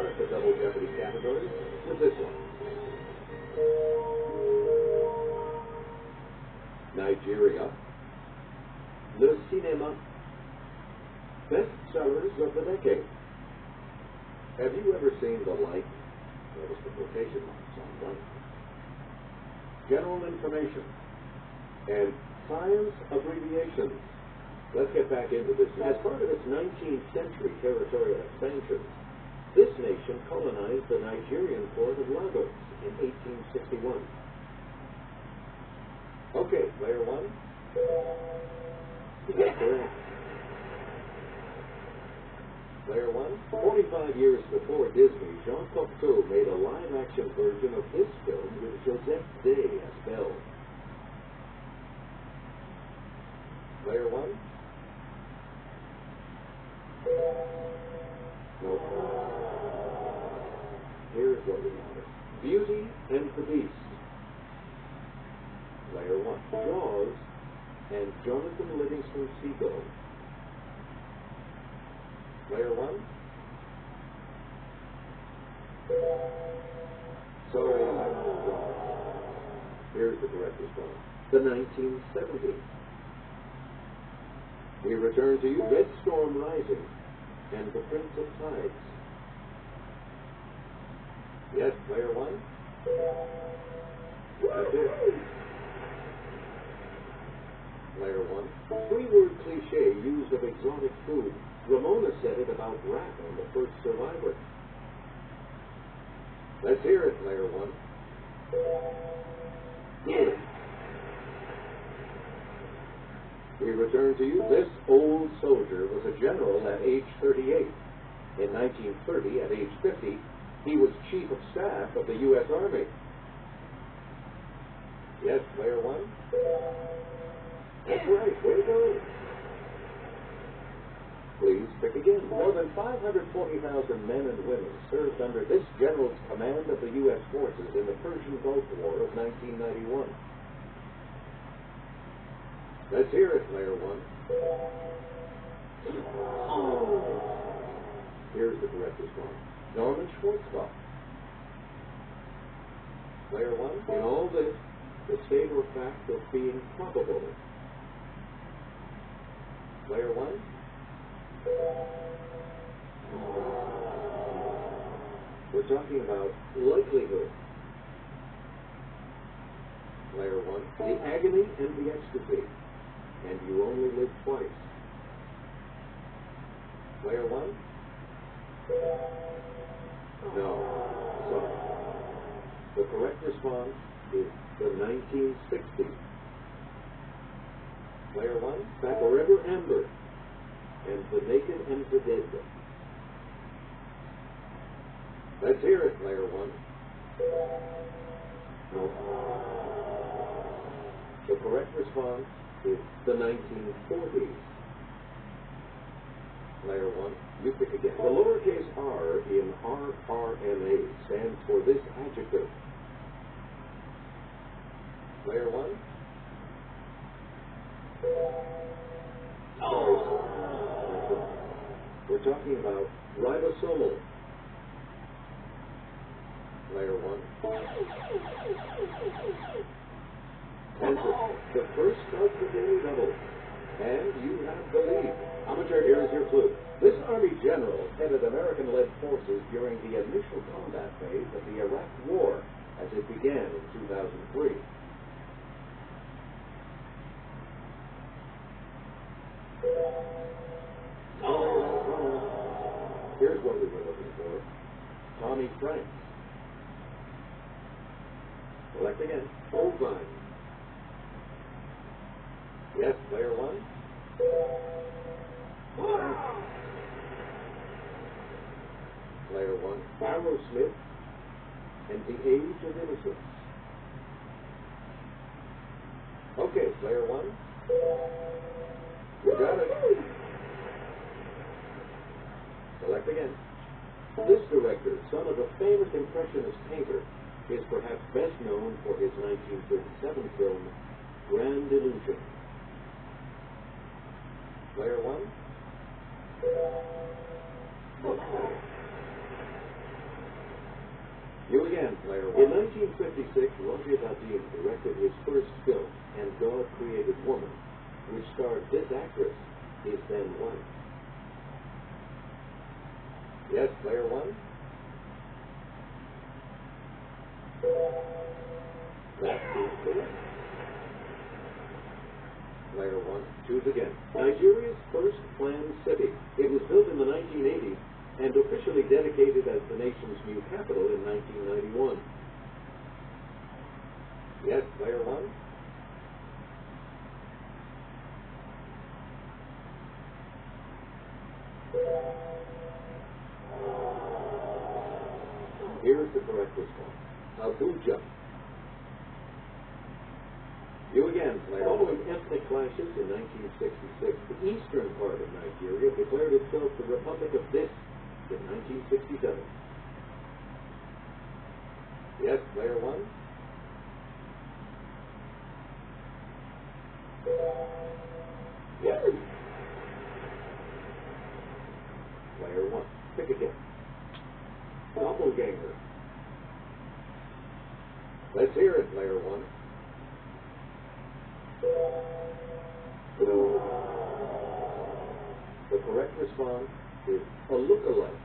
start the Double Jeopardy category with this one. Nigeria. Le Cinéma. Bestsellers of the decade. Have you ever seen the like? Notice the quotation marks on blank. General information and science abbreviations. Let's get back into this. As part of its 19th century territorial expansion, this nation colonized the Nigerian port of Lagos in 1861. Okay, player one. Is that correct? Player one. 45 years before Disney, Jean Cocteau made a live-action version of his film with Joseph Day as Belle. Player one. No. Here's what we wanted. Beauty and the Beast. Player one. Jaws and Jonathan Livingston Seagull. Player one. Sorry, I'm wrong. Here's the correct response. The 1970s. We return to you. Red Storm Rising and The Prince of Tides. Yes, player one. That's it. Player one. Three-word cliche used of exotic food. Ramona said it about rat on The First Survivor. Let's hear it, player one. Good. We return to you. This old soldier was a general at age 38. In 1930, at age 50, he was chief of staff of the U.S. Army. Yes, player one. That's right. Way to go. Please pick again. More than 540,000 men and women served under this general's command of the U.S. forces in the Persian Gulf War of 1991. Let's hear it, player one. Oh. Here's the correct response. Norman Schwarzkopf. Player one. In all this, the state or fact of being probable. Player one. We're talking about likelihood. Player one. The agony and the ecstasy. And you only live twice. Player one? No. Sorry. The correct response is the 1960s. Player one? Forever Amber and The Naked and the Dead. Let's hear it, player one. No. The correct response is the 1940s. Player one, you pick again. The lowercase r in RRMA stands for this adjective. Player one? Oh. We're talking about ribosomal. Player one. And the first of the Daily Double. And you have the lead. Amateur, here is your clue. This Army general headed American-led forces during the initial combat phase of the Iraq War as it began in 2003. Here's what we were looking for. Tommy Franks. Select again. Ovine. Yes, player one. Player one. Aerosmith and The Age of Innocence. Okay, player one. You got it. Select again. This director, son of a famous Impressionist painter, is perhaps best known for his 1937 film, Grand Illusion. Player one. 1956, Roger Vadim directed his first film, And God Created Woman, which starred this actress, his then wife. Yes, player one? That is correct. Player one, choose again. Nigeria's first planned city. It was built in the 1980s and officially dedicated as the nation's new capital in 1991. Yes, player one? Here's the correct response. Abuja. You again, player. Following ethnic clashes in 1966, the eastern part of Nigeria declared itself the Republic of this in 1967. Yes, player one? Yes. Player one. Pick again. Doppelganger. Let's hear it, player one. The correct response is a look-alike.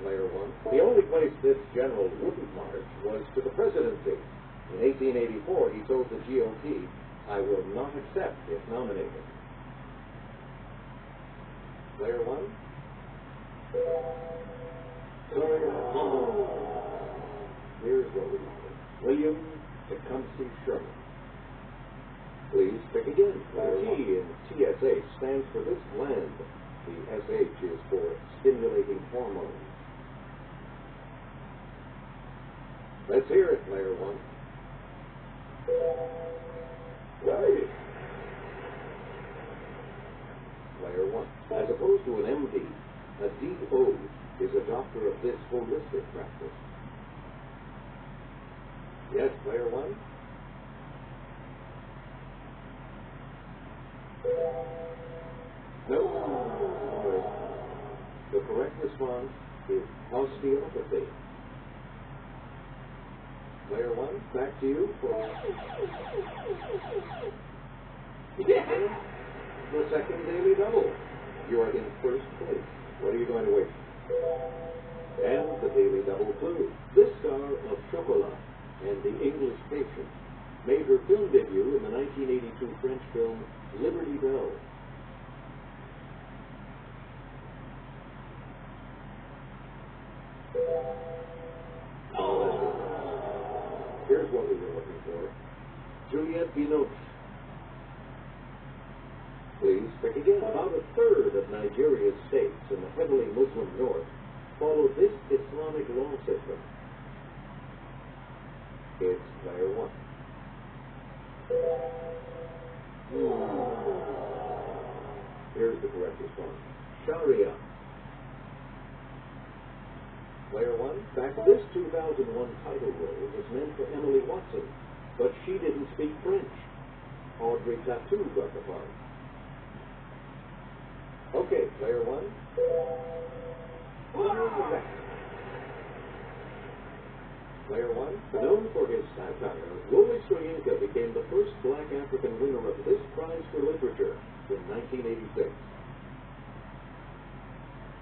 Player one. The only place this general wouldn't march was to the presidency. In 1884, he told the GOP, "I will not accept if nominated." Player one? Sorry. Here's what we wanted. William Tecumseh Sherman. Please pick again. The T in TSH stands for this gland. The SH is for stimulating hormones. Let's hear it, player one. Right. Player one. As opposed to an MD, a DO is a doctor of this holistic practice. Yes, player one? No. Sorry. The correct response is osteopathy. Player one, back to you for the second daily double. You are in first place. What are you going to wait? And the daily double clue. This star of Chocolat and The English Patient made her film debut in the 1982 French film Liberty Bell. Here's what we were looking for. Juliette Binoche. Please pick again. About a third of Nigeria's states in the heavily Muslim north follow this Islamic law system. It's player one. Here's the correct response. Sharia. Player one. In fact, this 2001 title role was meant for Emily Watson, but she didn't speak French. Audrey Tautou got the part. Okay, player one. Player one. Known for his satire, Wole Soyinka became the first black African winner of this prize for literature in 1986.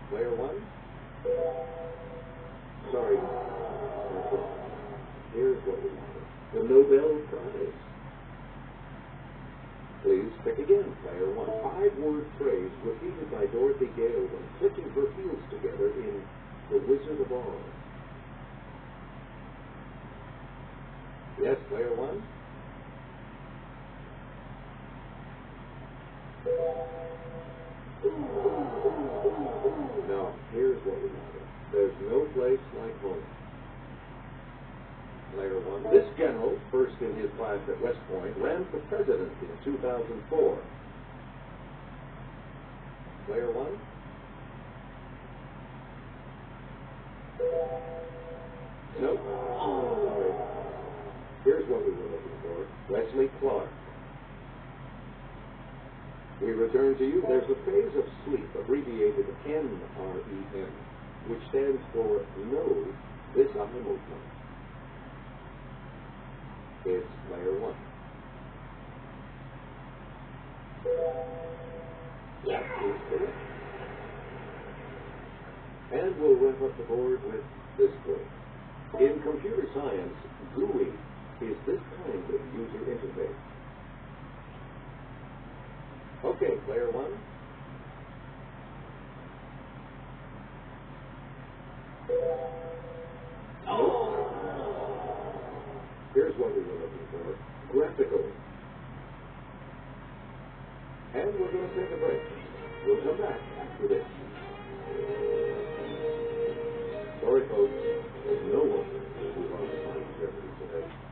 Player one. Sorry, that's wrong. Here's what we wanted. The Nobel Prize. Please pick again, player one. 5-word phrase repeated by Dorothy Gale when clicking her heels together in The Wizard of Oz. Yes, player one. No, here's what we wanted. There's no place like home. Player one. This general, first in his class at West Point, ran for president in 2004. Player one. Nope. Sorry. Here's what we were looking for. Wesley Clark. We return to you. There's a phase of sleep, abbreviated NREM, which stands for no this eye movement. It's player one. That is correct. And we'll wrap up the board with this quote. In computer science, GUI is this kind of user interface. Okay, player one. Here's what we were looking for. Graphical. And we're going to take a break. We'll come back after this. Sorry, folks. No one will move on to Final Jeopardy today.